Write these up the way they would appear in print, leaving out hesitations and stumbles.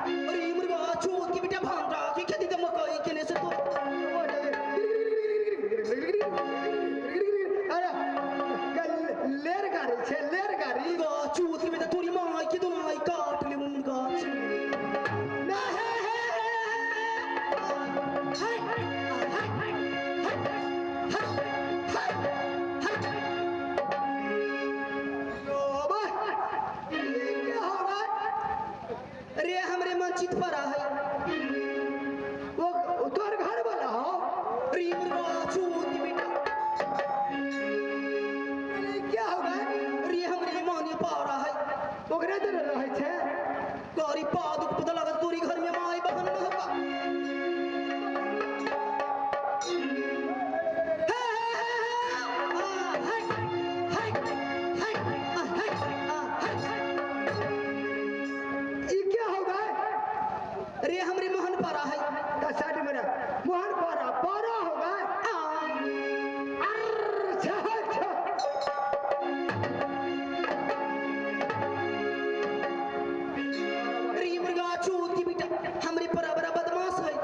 अरे मुर्गा चूत की बेटा भांडा की खेती तो मकई के ने से तो अरे लेर गाड़ी छे लेर गाड़ी मुर्गा चूत की बेटा तोरी माई की तो माई काट ले मुर्गा ना है अरे हमरे मन चित पड़ा है वो तोर घर वाला हो अरे मुर्गा चूत की बेटा क्या होगा अरे हमरे मन ये पा रहा है ओकरे दर रहे छे गाड़ी पादुक पता लगा तोरी घर में माई बहन न होगा ये क्या होगा अरे हमरे मोहन पारा है का साइड में मोहन पारा पारा होगा अच्छा अच्छा अरे मुर्गा चूत की बेटा हमरे पर बड़ा बदमाश है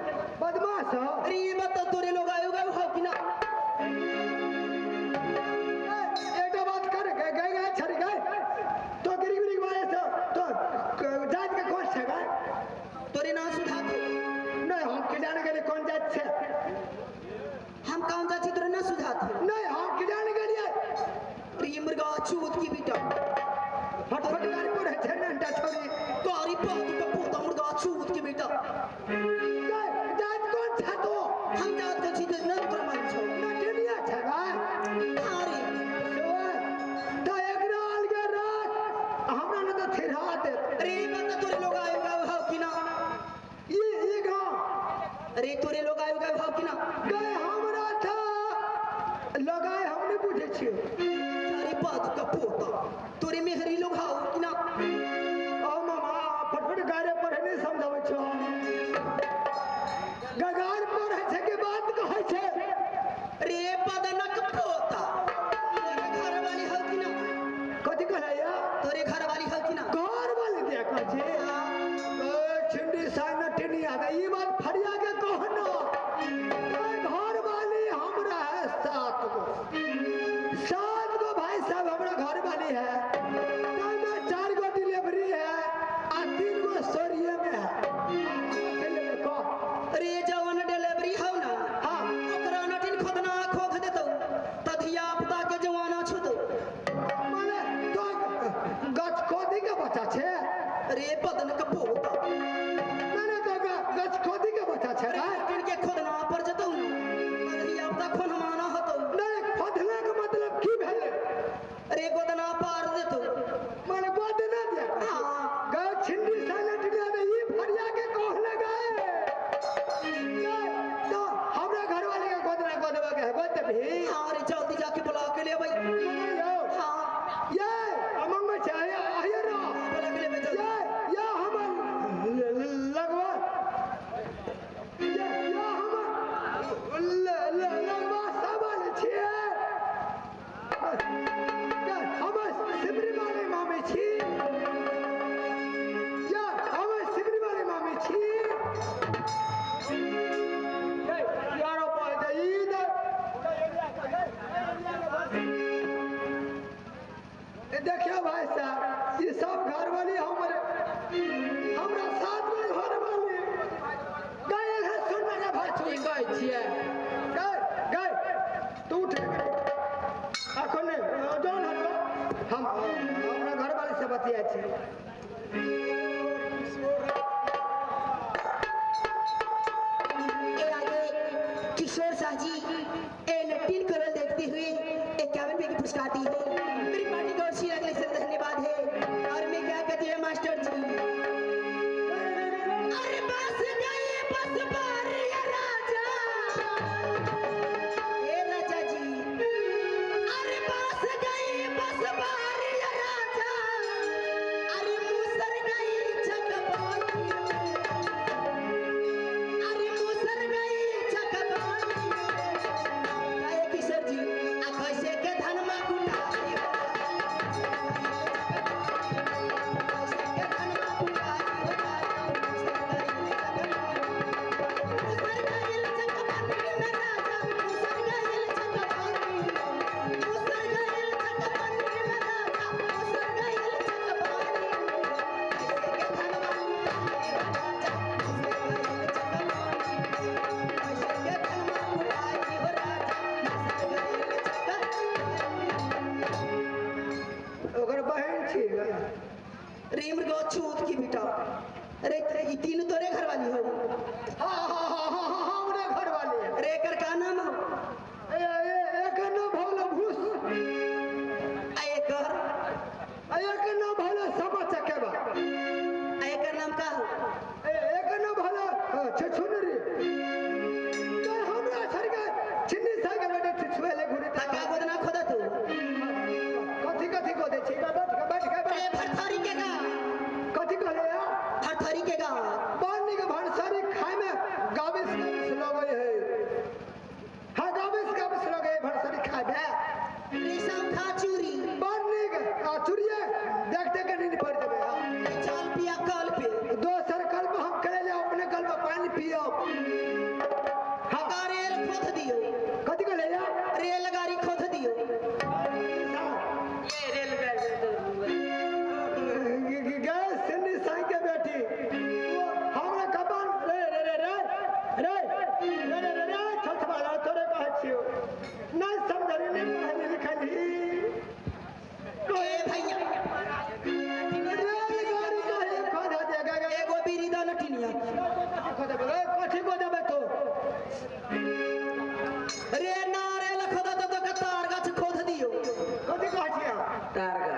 बदमाश हो अरे ये बता तोरे लोग आयो गए हो कि ना एक बात कर गए गए गए छड़ गए तो गिरी गिरी वाले तो जात का कौन छगा तोरे ना सुधा थे नहीं हम के जाने के लिए कौन जात छे हम कौन जाती तोरे ना सुधा थे नहीं हम के जाने के लिए अरे ये मुर्गा चूत की बेटा फटफट गाड़ी पर है छे नंटा छोरी गाड़ी पादुक का पोता मुर्गा चूत की बेटा जात कौन था तो हम जात का चीज न तोरे मान छो नटनिया छगा अरे तो एक राल के रात हमरा न तो थिरा दे अरे ये बता तोरे लोग आयो गए हो कि ना ये गांव अरे तोरे लोग आयो गए हो कि ना गए हमरा था लगाए हमने पूछे छियो अरे पादुक का पोता तोरे मेहरी लोग आओ कि ना ओ मामा फटफट गारे पर नहीं समझावे छो गगार पर है छे के बात कहै छे अरे पदनक पोता तोरे घर वाली हो कि ना कथि कहैया तोरे घर वाली हो कि ना घर वाले क्या कहै छे छिंडी साइ नटनी आ गई ये बात फरिया के कहना घर वाली हमरा है 7 गो भाई साहब हमरा घर वाली है तो 4 गो डिलीवरी है आ 3 गो सोरिये में है अकेले में कह अरे जवन डिलीवरी हो ना हाँ ओकरा नटिन खोदना खोद देतो तथिया पुता के जवाना छुतो माने तो गच खोदी के बच्चा छे अरे पदनक पोता ना तो गच खोदी के बच्चा छे अरे नटिन के खोदना पर जतो तथिया पुता खोन माना हतो नहीं खोदला के मतलब की भेले अरे गोदना पार देतो माने गोद ना दे हाँ गा छिंडी साइलेंट लिया ने ये फरिया के कहले गए तो हमरा घर वाले के गोदना गोदवा के है गोद भी हाँ अरे जल्दी जाके बुला के ले भाई हाँ ये अमंग में चाहे आये रो बुला के ले भाई जल्दी ये हम लगवा ये हम लगवा सबल छिए हम सिमरी वाले मामे छी या हम सिमरी वाले मामे छी यारो पर जाईद देखियो भाई साहब ये सब घर वाली हमरा साथ में घर वाली गए है सुनने के भाई छुई गए छिए गए तू उठ अखन जौन हम हमरा घर वाले से बतिया छी किशोर शाह जी ए नटिन करल देखते हुए 51 रुपए की पुरस्कार दी है मेरी पार्टी गौर सी अगले से धन्यवाद है और मैं क्या कहती है मास्टर जी अरे बस गए बस बार या राजा ए राजा जी अरे बस गए बस बार या राजा अरे मुसर गई चकबानी अरे मुसर गई चकबानी तीनों तोरे घर वाली हो? हमरे घर वाली है। अरे एकर का नाम हो? एक नाम भोला भूस, एकर एक नाम भोला समा चकेबा, एकर नाम का हो? एक नाम भोला छछुनरी। तो हमरा सरका छिन्नी सागे बेटे छुएले घुरी का गोदना खोदा तू? कथी कथी को दे छी बैठ के अरे भरथरी के गा, कथी कहले या भरथरी के गा पानी के भरसारी खाए में गाबिस लगे है। हाँ गाबिस लगे भरसारी खाए में रेशम खा चूरी पानी के चुरिया देखते के नींद पड़ जावे। चाल पिया कल पे दोसर कल्प हम करे ले अपने कल्प पानी पियो। हाँ का रेल खोद दियो, कथी कहले या रेल गाड़ी खोद दियो। ये रेल गाड़ी गए सिन्नी साई के बेटी हमरा कपान रे रे रे रे रे रे रे रे छछवाला तोरे कहै छियो नहीं समझली नहीं पढ़ली लिखली। ए भैया रेलगाड़ी कहे खोदा देगा एगो बीरी दो लटिनिया खोदा बे कथी को देबे तो रे ना रेल खोदा तो तार गाछ खोद दियो। कथी कहै छिया तार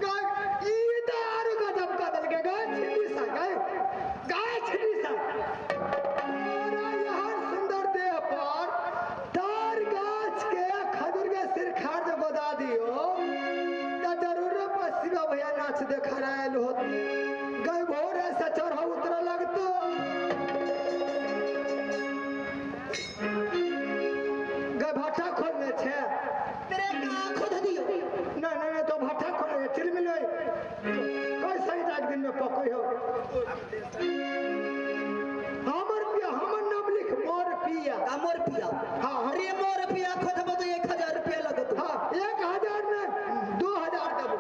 गाछ ई तार गजब का दल के गाय छिड़ी सा गाय छिड़ी सा और यहाँ सुंदर देह पर तार गाछ के खजूर के सिर खार जो गोदा दियो तो जरूर पश्चिमा भैया नाच देखा रहे हो गए भोर ऐसा चढ़ा उतरा लगतो गए भट्टा खोलने छे तेरे का खोद दियो। ना ना ना तो भट्टा खोले चिल मिले कोई सही एक दिन में पकोई हो। हमर पिया हमर नाम लिख मोर पिया। का मोर पिया? हाँ अरे मोर पिया खोदबो तो 1000 रुपया लगत। हाँ 1000 ने 2000 देबो।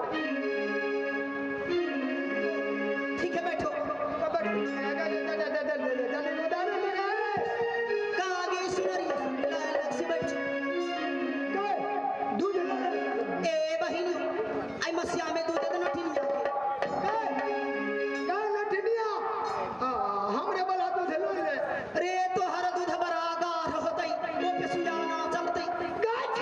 ठीक है बैठो। का आगे सुनरी लायक से बैठ। दूध ए बहिनी आई मसिया में दूध दे नटिनिया हमरे वाला दूध लो ले रे तोहर दूध बड़ा गाढ़ होतई ओ पे सुजाना चलतई गाछ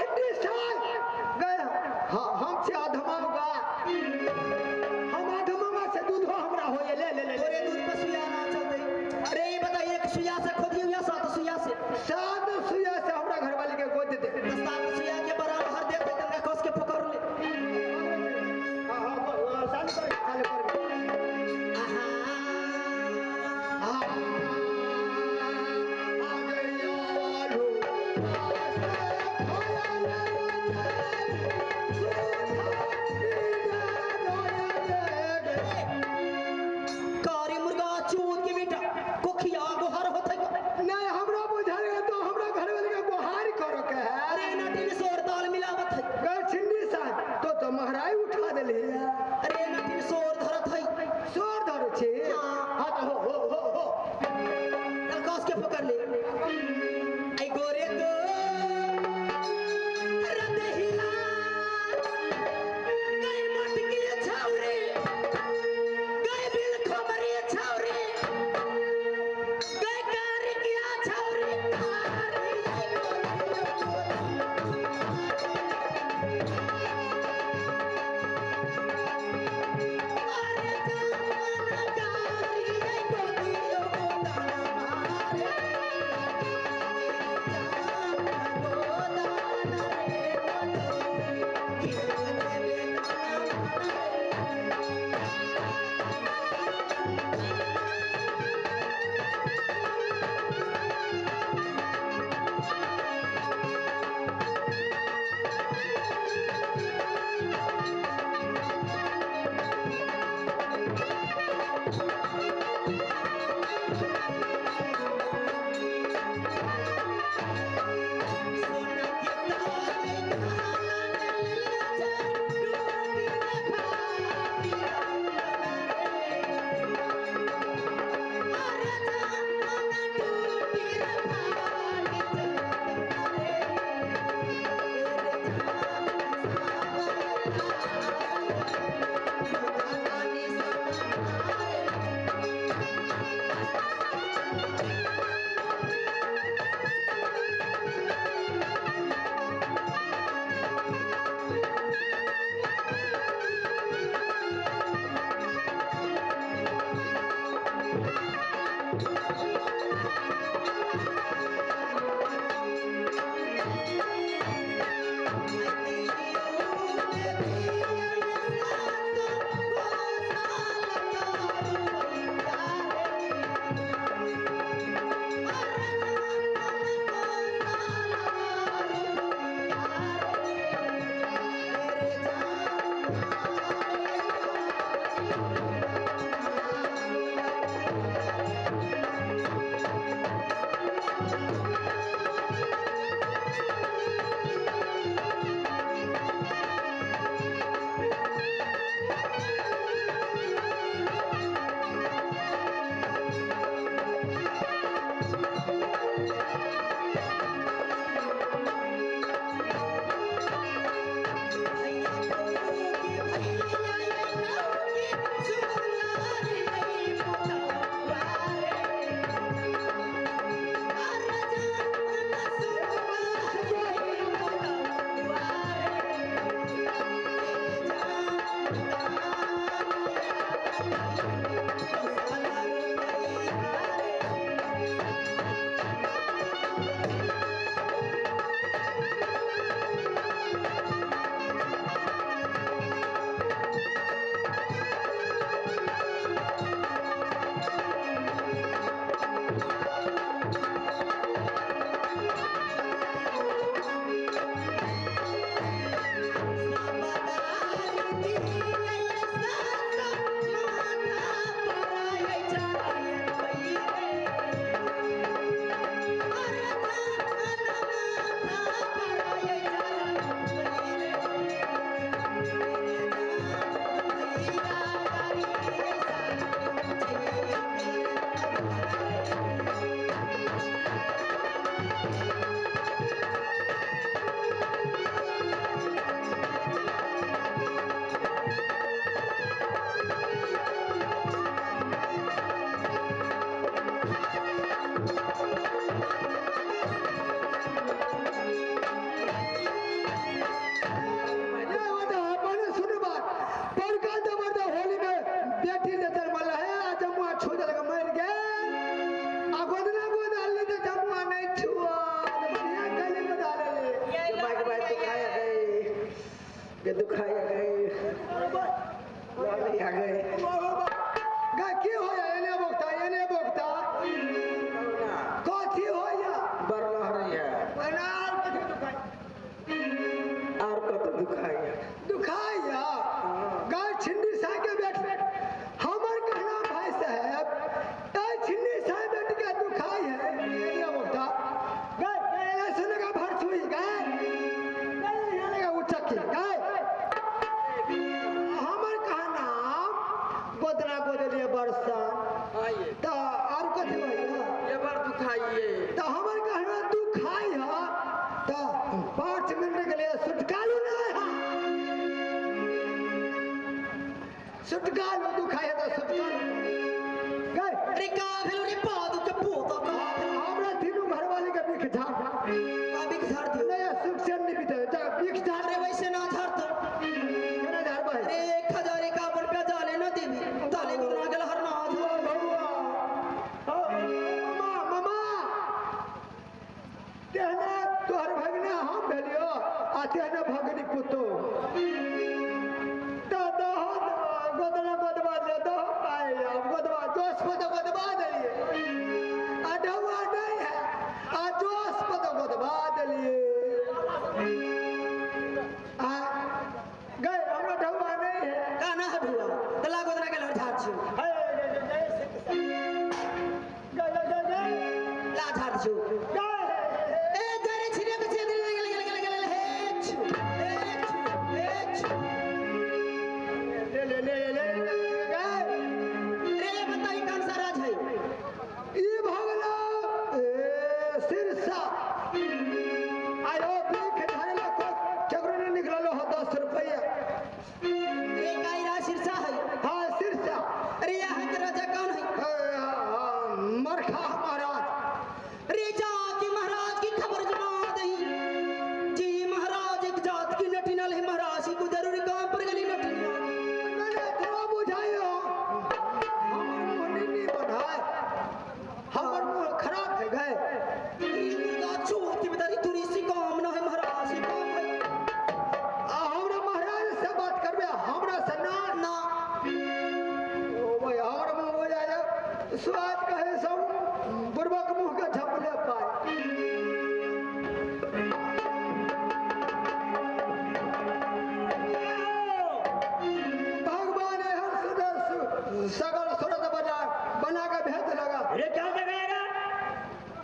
अरे क्या कहेगा?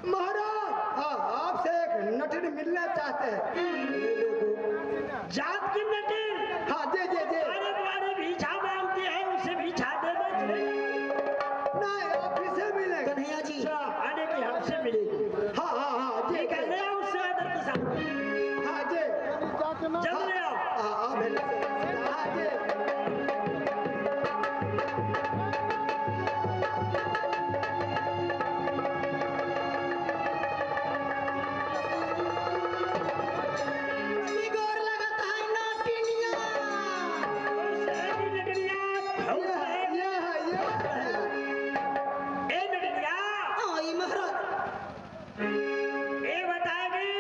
महाराज, हाँ, आपसे एक नटिन मिलना चाहते हैं। जात की नटिन? हाँ, दे दे दे। अरे तुम्हारी भीछा मांगती है, उसे भीछा दे दो। नहीं, आप किसे मिलेंगे? कन्हैया जी अच्छा, आने की हमसे मिलेगी। हाँ हाँ हाँ, दे ठीक है, दे। ले आओ उससे आदर के साथ। हाँ, दे। जल्द ले आओ। हाँ हाँ, भेज दे। हाँ, दे। बिगोर लगता है नाटिनिया। उसे भी नगरिया, भौंक है। ये है। ए नगरिया, आई महाराज, ये बताएगी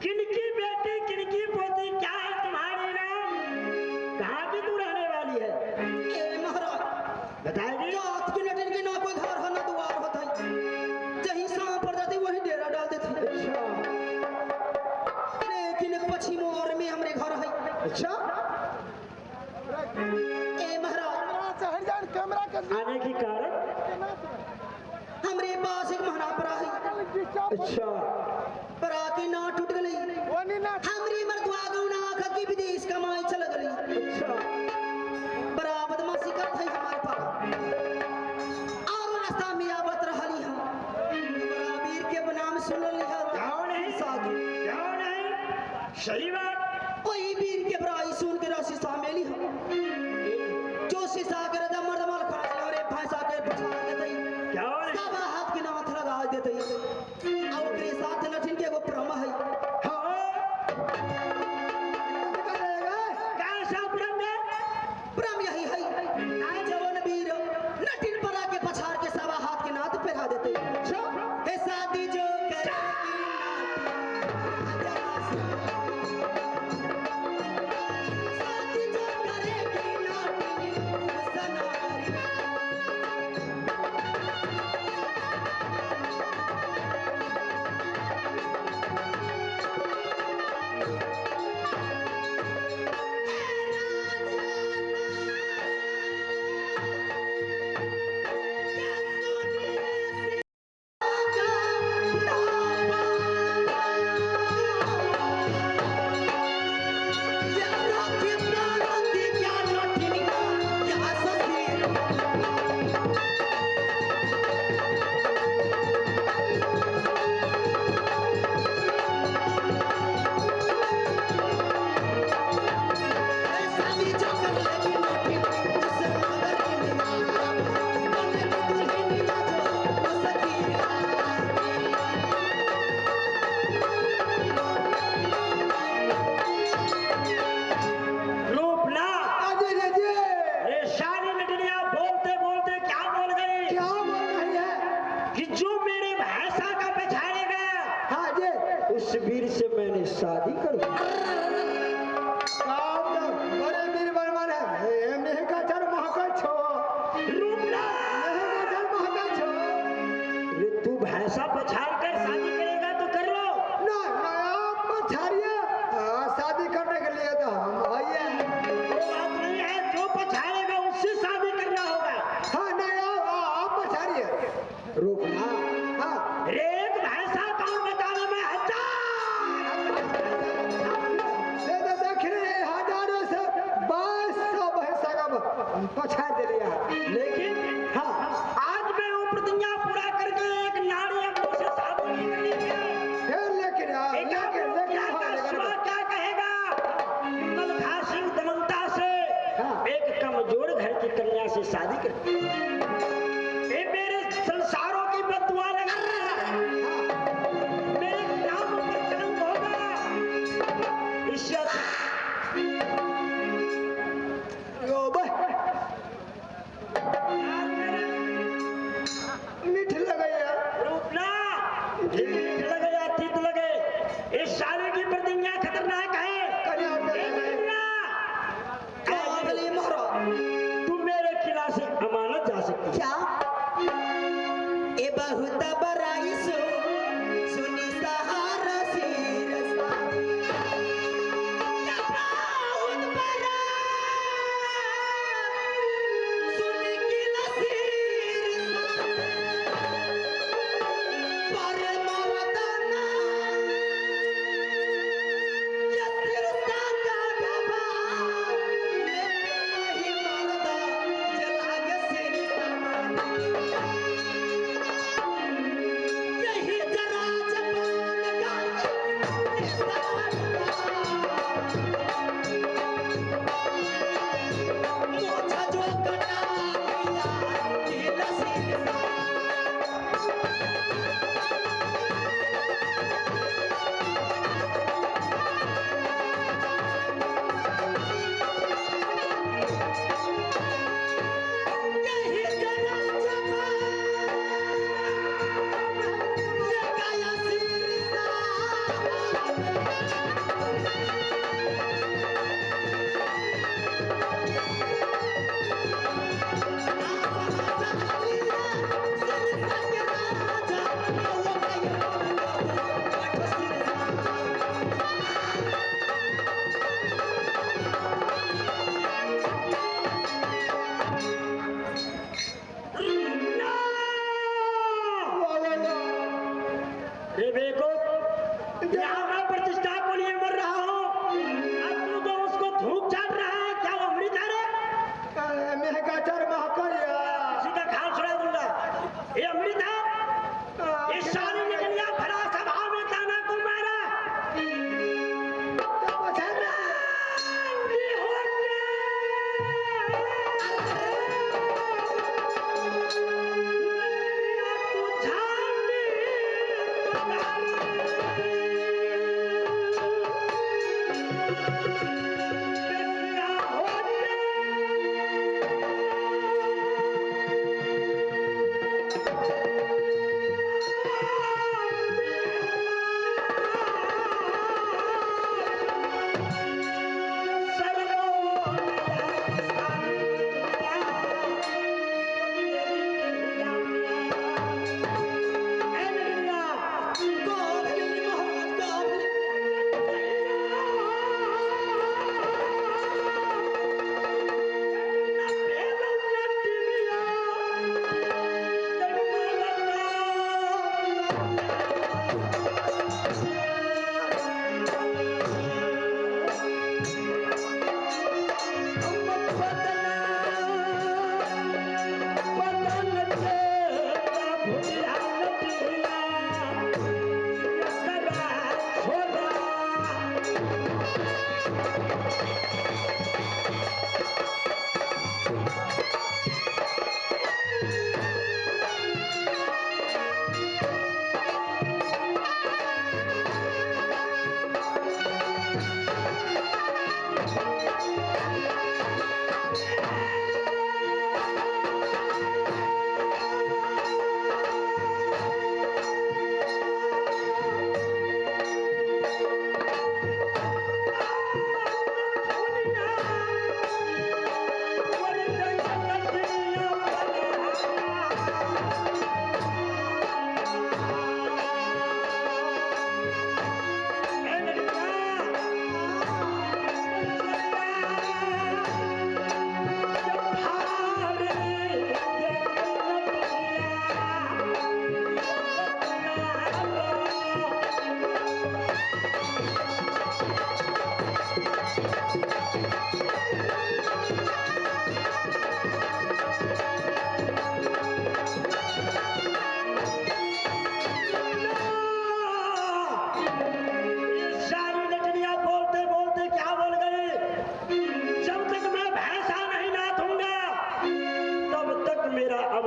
किनकी बेटी किनकी पोती, क्या है तुम्हारी नाम, कहाँ की तू रहने वाली है, ए महाराज, बताएगी? जात की नटिन के ना कोई घर हो ना द्वार होता है। जहीं सांप पड़ जाती वहीं डेरा डाल देते। लेकिन पश्चिम ओर में हमरे घर है। अच्छा, ए महाराज, आने की कारण? हमरे पास एक महना पड़ा है। अच्छा। परा की ना टूट गई। हमरी मर्दवा गौना आखा की विदेश कमाई चल गई। अच्छा, बड़ा बदमाशी करत है हमारे पास। और रास्ता में आवत रहली हम। बड़ा वीर के नाम सुन लिया। क्यों नहीं? साधु क्यों नहीं? सही बात। वही वीर के बड़ाई सुन के राशि सामेली हम। जो शीशा के रजा मर्दमाल खड़ा और एक भैंसा के पछाड़ देते। क्यों नहीं? सब हाथ के नाथ लगा देते। और ओकरे साथ नठिन के एगो प्रमा है। हाँ, कैसा प्रेम है? प्रेम यही है। जवन वीर नटिन परा के पछाड़ के सब हाथ के नाथ पहरा देते। हे शादी जो करेगी नाटी, शादी जो करेगी नाटी, सनारी। रूपला, अरे शानी नटनिया बोलते बोलते क्या बोल गई क्या बोल रही है? कि जो मेरे भैंसा का पछाड़ेगा हाँ, ये उस वीर से मैंने शादी करूंगा। काम तो बड़े वीर बलवान है। ए, मेहका चल महका छो। रूपला, मेहका चल महका छो। अरे तू भैंसा पछाड़ कर शादी करेगा तो कर लो। ना, आप पछाड़िए। हाँ, शादी करने के लिए तो हम आइए। वो बात नहीं है, जो पछाड़ेगा उससे शादी करना होगा। हाँ, नहीं, आप पछाड़िए। रूपला, हाँ, एक भैंसा कौन बताने में हजार ये तो देख रहे हैं, हजारों से 2200 भैंसा का पछाड़ दे लिया। लेकिन हाँ, आज मैं वो प्रतिज्ञा पूरा करके एक नारी अपने से शादी नहीं करनी है। फिर लेकिन क्या कहेगा? मलखासी दमनता से एक कमजोर घर की कन्या से शादी कर। ये मेरे संसारों की बददुआ लगा रहा है। मेरे नाम पर कलंक होगा। ईश्वर, यो भाई, मीठ लगे यार। रूपना, ठीक लगे या ठीक लगे, इस शादी की प्रतिज्ञा खतरनाक है। कन्या ए कन्या, अगली महाराज, तू मेरे किला से अमानत जा सकती है। क्या ए बहुत बड़ाई सुनी सहारा सिर बहुत बड़ा सुन के लसीर रे बेवकूफ, यहाँ मैं प्रतिष्ठा को लिए मर रहा हूँ, अब तू तो उसको धूप चाट रहा है, क्या वो अमृत है रे? मैं गटर महकैया सीधा खाल छोड़ा दूंगा। ये अमृत है? ये सारी निकलिया भरा सभा में काना को मारा।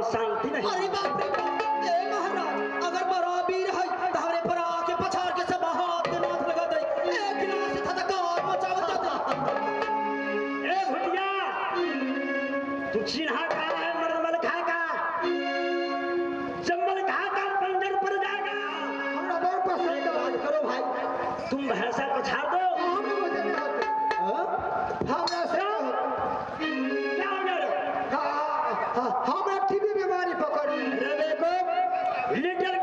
शांति नहीं। अरे बाप रे बाप, ए महाराज, अगर बराबर है तो हमरे पर आके पछाड़ के सब हाथ के नाथ लगा दे, एक गिलास से था कार मचावत जाता। ए भुटिया, तू चिन्हा का है मरमल खा का, जम्मल खा का पंजर पर जाएगा। हमरा बहुत पसंद है। बात करो भाई, तुम भैंसा पछाड़ दो। हमरा से नहीं क्या हो गया? हमरा टीबी बीमारी पकड़ ली। अरे देखो, लिटिल